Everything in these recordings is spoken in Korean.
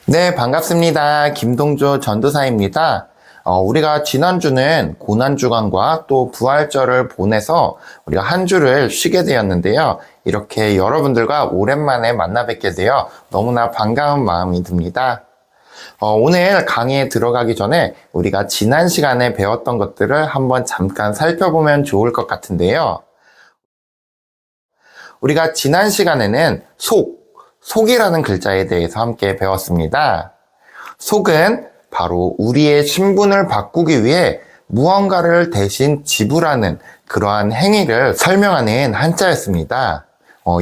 네, 반갑습니다. 김동조 전도사입니다. 우리가 지난주는 고난주간과 또 부활절을 보내서 우리가 한 주를 쉬게 되었는데요. 이렇게 여러분들과 오랜만에 만나 뵙게 되어 너무나 반가운 마음이 듭니다. 오늘 강의에 들어가기 전에 우리가 지난 시간에 배웠던 것들을 한번 잠깐 살펴보면 좋을 것 같은데요. 우리가 지난 시간에는 속이라는 글자에 대해서 함께 배웠습니다. 속은 바로 우리의 신분을 바꾸기 위해 무언가를 대신 지불하는 그러한 행위를 설명하는 한자였습니다.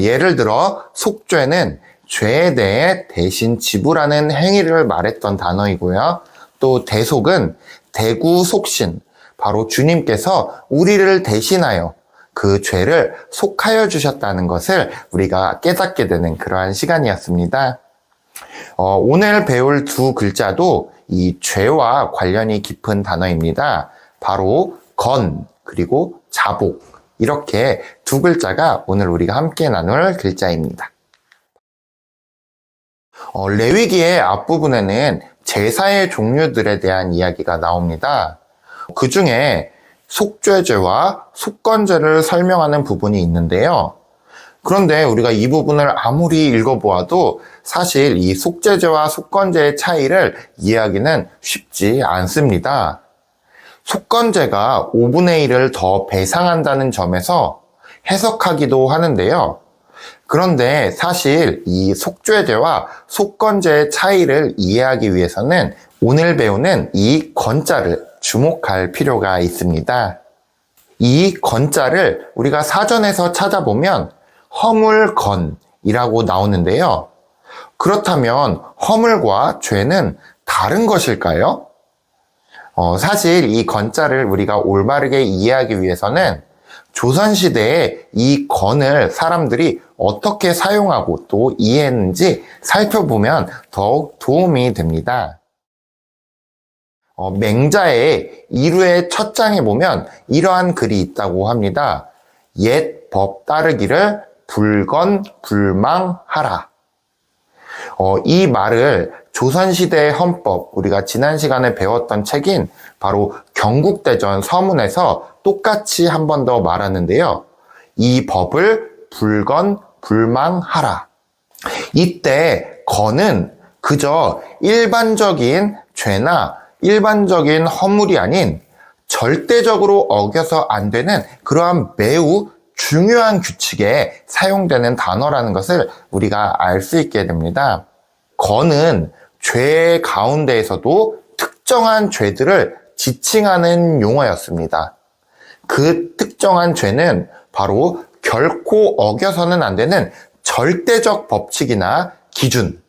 예를 들어 속죄는 죄에 대해 대신 지불하는 행위를 말했던 단어이고요. 또 대속은 대구속신, 바로 주님께서 우리를 대신하여 그 죄를 속하여 주셨다는 것을 우리가 깨닫게 되는 그러한 시간이었습니다. 오늘 배울 두 글자도 이 죄와 관련이 깊은 단어입니다. 바로 건 그리고 자복, 이렇게 두 글자가 오늘 우리가 함께 나눌 글자입니다. 레위기의 앞부분에는 제사의 종류들에 대한 이야기가 나옵니다. 그 중에 속죄제와 속건제를 설명하는 부분이 있는데요. 그런데 우리가 이 부분을 아무리 읽어보아도 사실 이 속죄제와 속건제의 차이를 이해하기는 쉽지 않습니다. 속건제가 5분의 1을 더 배상한다는 점에서 해석하기도 하는데요. 그런데 사실 이 속죄제와 속건제의 차이를 이해하기 위해서는 오늘 배우는 이 건자를 주목할 필요가 있습니다. 이 건자를 우리가 사전에서 찾아보면 허물건이라고 나오는데요. 그렇다면 허물과 죄는 다른 것일까요? 사실 이 건자를 우리가 올바르게 이해하기 위해서는 조선시대에 이 건을 사람들이 어떻게 사용하고 또 이해했는지 살펴보면 더욱 도움이 됩니다. 맹자의 이루의 첫 장에 보면 이러한 글이 있다고 합니다. 옛 법 따르기를 불건불망하라. 이 말을 조선시대의 헌법, 우리가 지난 시간에 배웠던 책인 바로 경국대전 서문에서 똑같이 한 번 더 말하는데요. 이 법을 불건불망하라. 이때 건은 그저 일반적인 죄나 일반적인 허물이 아닌 절대적으로 어겨서 안 되는 그러한 매우 중요한 규칙에 사용되는 단어라는 것을 우리가 알 수 있게 됩니다. 건은 죄 가운데에서도 특정한 죄들을 지칭하는 용어였습니다. 그 특정한 죄는 바로 결코 어겨서는 안 되는 절대적 법칙이나 기준,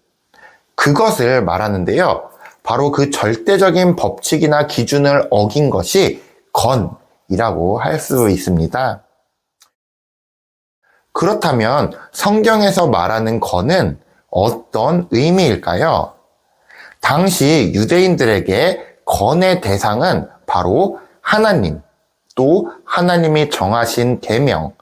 그것을 말하는데요. 바로 그 절대적인 법칙이나 기준을 어긴 것이 건이라고 할 수 있습니다. 그렇다면 성경에서 말하는 건은 어떤 의미일까요? 당시 유대인들에게 건의 대상은 바로 하나님, 또 하나님이 정하신 계명,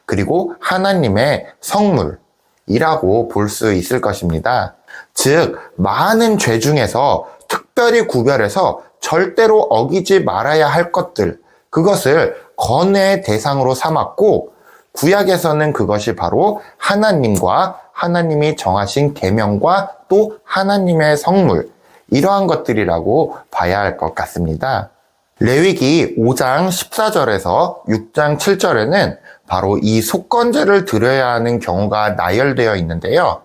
그리고 하나님의 성물이라고 볼 수 있을 것입니다. 즉, 많은 죄 중에서 특별히 구별해서 절대로 어기지 말아야 할 것들, 그것을 건의 대상으로 삼았고, 구약에서는 그것이 바로 하나님과 하나님이 정하신 계명과 또 하나님의 성물, 이러한 것들이라고 봐야 할 것 같습니다. 레위기 5장 14절에서 6장 7절에는 바로 이 속건제를 드려야 하는 경우가 나열되어 있는데요.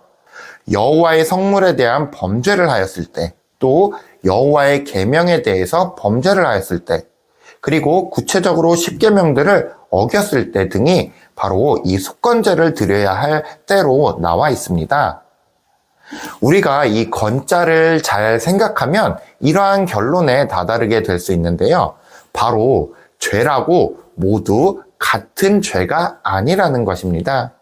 여호와의 성물에 대한 범죄를 하였을 때, 또 여호와의 계명에 대해서 범죄를 하였을 때, 그리고 구체적으로 십계명들을 어겼을 때 등이 바로 이 속건제를 드려야 할 때로 나와 있습니다. 우리가 이 건자를 잘 생각하면 이러한 결론에 다다르게 될 수 있는데요. 바로 죄라고 모두 같은 죄가 아니라는 것입니다.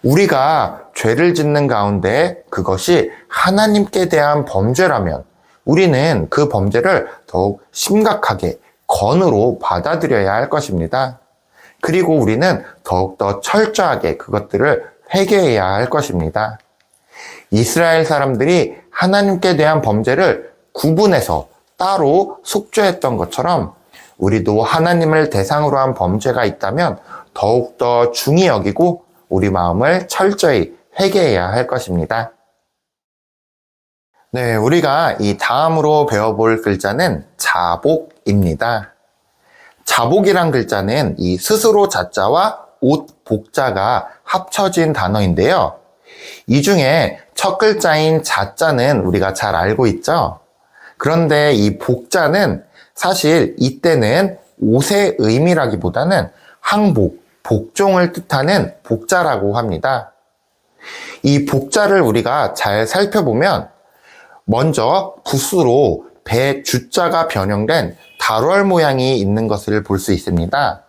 우리가 죄를 짓는 가운데 그것이 하나님께 대한 범죄라면 우리는 그 범죄를 더욱 심각하게 건으로 받아들여야 할 것입니다. 그리고 우리는 더욱더 철저하게 그것들을 회개해야 할 것입니다. 이스라엘 사람들이 하나님께 대한 범죄를 구분해서 따로 속죄했던 것처럼 우리도 하나님을 대상으로 한 범죄가 있다면 더욱더 중히 여기고 우리 마음을 철저히 회개해야 할 것입니다. 네, 우리가 이 다음으로 배워볼 글자는 자복입니다. 자복이란 글자는 이 스스로 자자와 옷 복자가 합쳐진 단어인데요. 이 중에 첫 글자인 자자는 우리가 잘 알고 있죠. 그런데 이 복자는 사실 이때는 옷의 의미라기보다는 항복, 복종을 뜻하는 복자라고 합니다. 이 복자를 우리가 잘 살펴보면 먼저 붓으로 배 주자가 변형된 달월 모양이 있는 것을 볼 수 있습니다.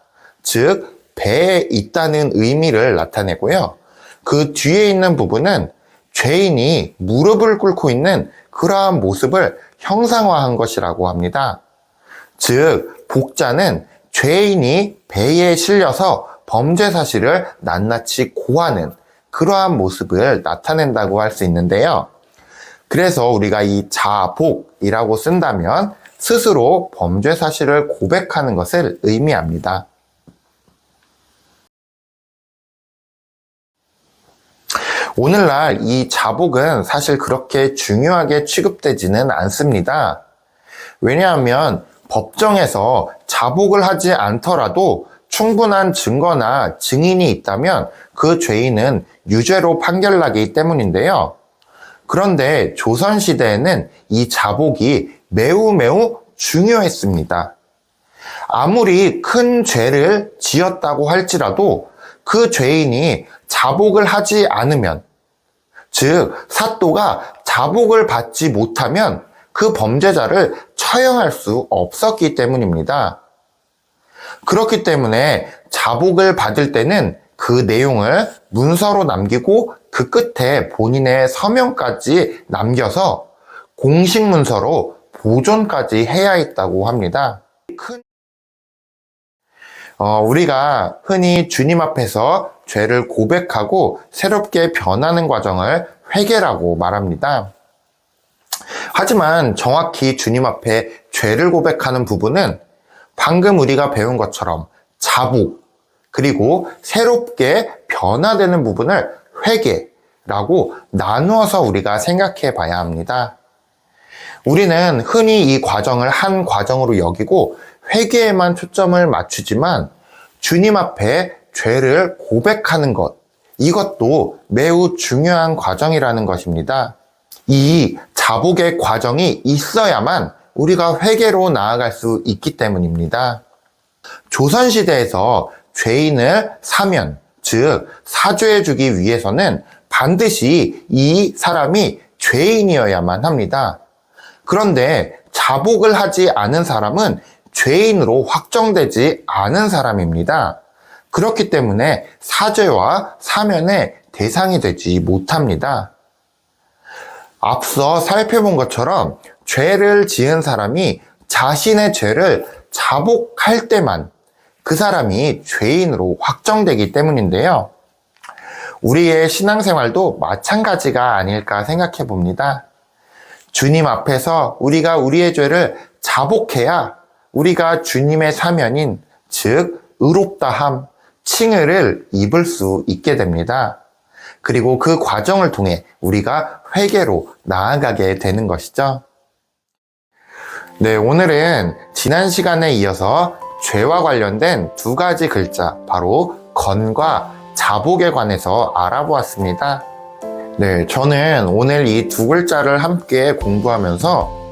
즉 배에 있다는 의미를 나타내고요. 그 뒤에 있는 부분은 죄인이 무릎을 꿇고 있는 그러한 모습을 형상화한 것이라고 합니다. 즉 복자는 죄인이 배에 실려서 범죄 사실을 낱낱이 고하는 그러한 모습을 나타낸다고 할 수 있는데요. 그래서 우리가 이 자복이라고 쓴다면 스스로 범죄 사실을 고백하는 것을 의미합니다. 오늘날 이 자복은 사실 그렇게 중요하게 취급되지는 않습니다. 왜냐하면 법정에서 자복을 하지 않더라도 충분한 증거나 증인이 있다면 그 죄인은 유죄로 판결나기 때문인데요. 그런데 조선시대에는 이 자복이 매우 중요했습니다. 아무리 큰 죄를 지었다고 할지라도 그 죄인이 자복을 하지 않으면, 즉 사또가 자복을 받지 못하면 그 범죄자를 처형할 수 없었기 때문입니다. 그렇기 때문에 자복을 받을 때는 그 내용을 문서로 남기고 그 끝에 본인의 서명까지 남겨서 공식 문서로 보존까지 해야 했다고 합니다. 우리가 흔히 주님 앞에서 죄를 고백하고 새롭게 변하는 과정을 회개라고 말합니다. 하지만 정확히 주님 앞에 죄를 고백하는 부분은 방금 우리가 배운 것처럼 자복, 그리고 새롭게 변화되는 부분을 회개라고 나누어서 우리가 생각해 봐야 합니다. 우리는 흔히 이 과정을 한 과정으로 여기고 회개에만 초점을 맞추지만 주님 앞에 죄를 고백하는 것, 이것도 매우 중요한 과정이라는 것입니다. 이 자복의 과정이 있어야만 우리가 회개로 나아갈 수 있기 때문입니다. 조선시대에서 죄인을 사면, 즉 사죄해주기 위해서는 반드시 이 사람이 죄인이어야만 합니다. 그런데 자복을 하지 않은 사람은 죄인으로 확정되지 않은 사람입니다. 그렇기 때문에 사죄와 사면의 대상이 되지 못합니다. 앞서 살펴본 것처럼 죄를 지은 사람이 자신의 죄를 자복할 때만 그 사람이 죄인으로 확정되기 때문인데요. 우리의 신앙생활도 마찬가지가 아닐까 생각해 봅니다. 주님 앞에서 우리가 우리의 죄를 자복해야 우리가 주님의 사면인, 즉 의롭다함, 칭의를 입을 수 있게 됩니다. 그리고 그 과정을 통해 우리가 회개로 나아가게 되는 것이죠. 네, 오늘은 지난 시간에 이어서 죄와 관련된 두 가지 글자, 바로 건과 자복에 관해서 알아보았습니다. 네, 저는 오늘 이 두 글자를 함께 공부하면서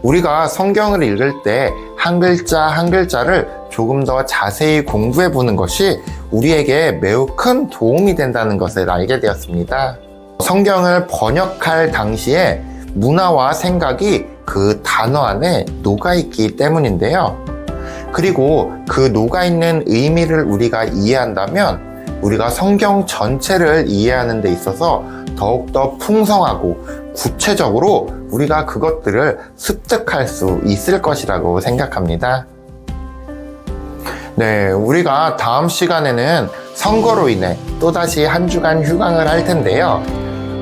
우리가 성경을 읽을 때 한 글자 한 글자를 조금 더 자세히 공부해 보는 것이 우리에게 매우 큰 도움이 된다는 것을 알게 되었습니다. 성경을 번역할 당시에 문화와 생각이 그 단어 안에 녹아있기 때문인데요. 그리고 그 녹아있는 의미를 우리가 이해한다면 우리가 성경 전체를 이해하는 데 있어서 더욱더 풍성하고 구체적으로 우리가 그것들을 습득할 수 있을 것이라고 생각합니다. 네, 우리가 다음 시간에는 선거로 인해 또다시 한 주간 휴강을 할 텐데요.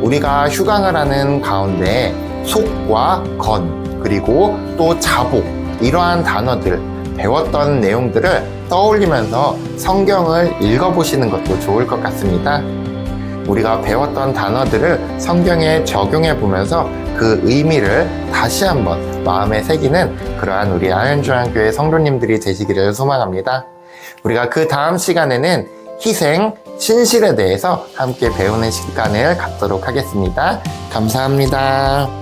우리가 휴강을 하는 가운데 속과 건, 그리고 또 자복, 이러한 단어들, 배웠던 내용들을 떠올리면서 성경을 읽어보시는 것도 좋을 것 같습니다. 우리가 배웠던 단어들을 성경에 적용해 보면서 그 의미를 다시 한번 마음에 새기는 그러한 우리 아현중앙교회 성도님들이 되시기를 소망합니다. 우리가 그 다음 시간에는 희생, 신실에 대해서 함께 배우는 시간을 갖도록 하겠습니다. 감사합니다.